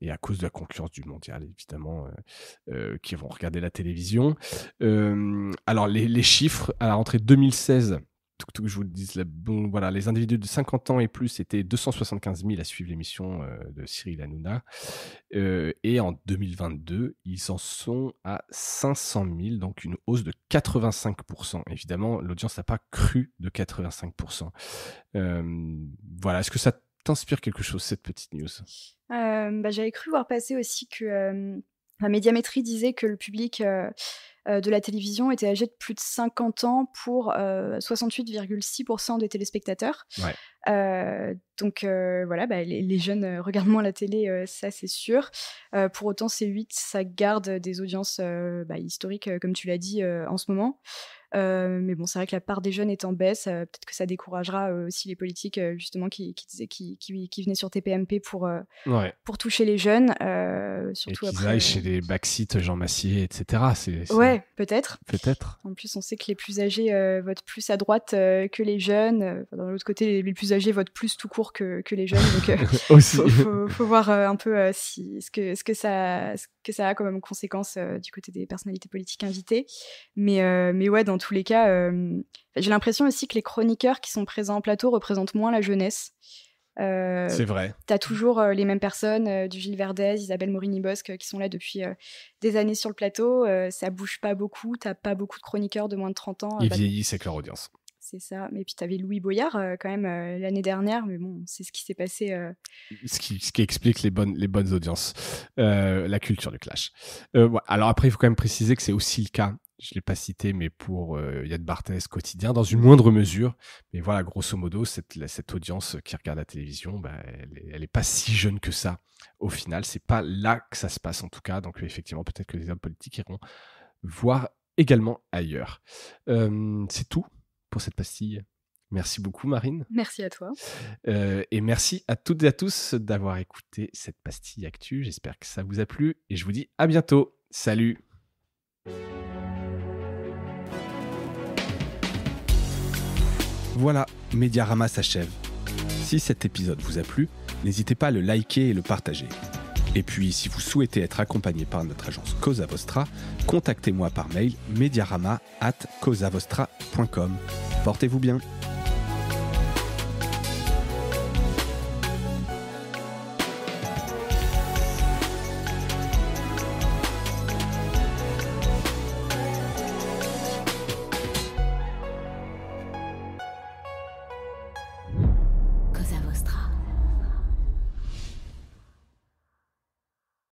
et à cause de la concurrence du mondial évidemment qui vont regarder la télévision. Alors les chiffres à la rentrée 2016, tout que je vous le dise, voilà, les individus de 50 ans et plus étaient 275 000 à suivre l'émission de Cyril Hanouna. Et en 2022, ils en sont à 500 000, donc une hausse de 85%. Évidemment, l'audience n'a pas cru de 85%. Voilà, est-ce que ça t'inspire quelque chose, cette petite news ? J'avais cru voir passer aussi que la Médiamétrie disait que le public de la télévision était âgé de plus de 50 ans pour 68,6% des téléspectateurs. Ouais. Donc voilà, les jeunes regardent moins la télé, ça c'est sûr. Pour autant, C8, ça garde des audiences historiques, comme tu l'as dit, en ce moment. Mais bon, c'est vrai que la part des jeunes est en baisse. Peut-être que ça découragera aussi les politiques justement qui venaient sur TPMP pour toucher les jeunes. Surtout et qu'ils après, aillent chez les backseat Jean Massier, etc. Ouais, peut-être. Peut-être. En plus, on sait que les plus âgés votent plus à droite que les jeunes. D'un autre côté, les plus âgés votent plus tout court que les jeunes. Donc, aussi. Faut voir un peu ce que ça a comme conséquence du côté des personnalités politiques invitées. Mais ouais, dans tous les cas, j'ai l'impression aussi que les chroniqueurs qui sont présents en plateau représentent moins la jeunesse. C'est vrai. T'as toujours les mêmes personnes, du Gilles Verdez, Isabelle Morini-Bosque, qui sont là depuis des années sur le plateau. Ça bouge pas beaucoup, t'as pas beaucoup de chroniqueurs de moins de 30 ans. Ils vieillissent avec leur audience. C'est ça. Mais puis t'avais Louis Boyard quand même l'année dernière, mais bon, c'est ce qui s'est passé. Ce qui explique les bonnes audiences, la culture du clash. Alors après, il faut quand même préciser que c'est aussi le cas. Je ne l'ai pas cité, mais pour Yann Barthès quotidien, dans une moindre mesure. Mais voilà, grosso modo, cette audience qui regarde la télévision, elle n'est pas si jeune que ça. Au final, c'est pas là que ça se passe en tout cas. Donc effectivement, peut-être que les hommes politiques iront voir également ailleurs. C'est tout pour cette pastille. Merci beaucoup, Marine. Merci à toi. Et merci à toutes et à tous d'avoir écouté cette pastille actu. J'espère que ça vous a plu et je vous dis à bientôt. Salut. Voilà, Mediarama s'achève. Si cet épisode vous a plu, n'hésitez pas à le liker et le partager. Et puis, si vous souhaitez être accompagné par notre agence Cosa Vostra, contactez-moi par mail mediarama@cosavostra.com. Portez-vous bien.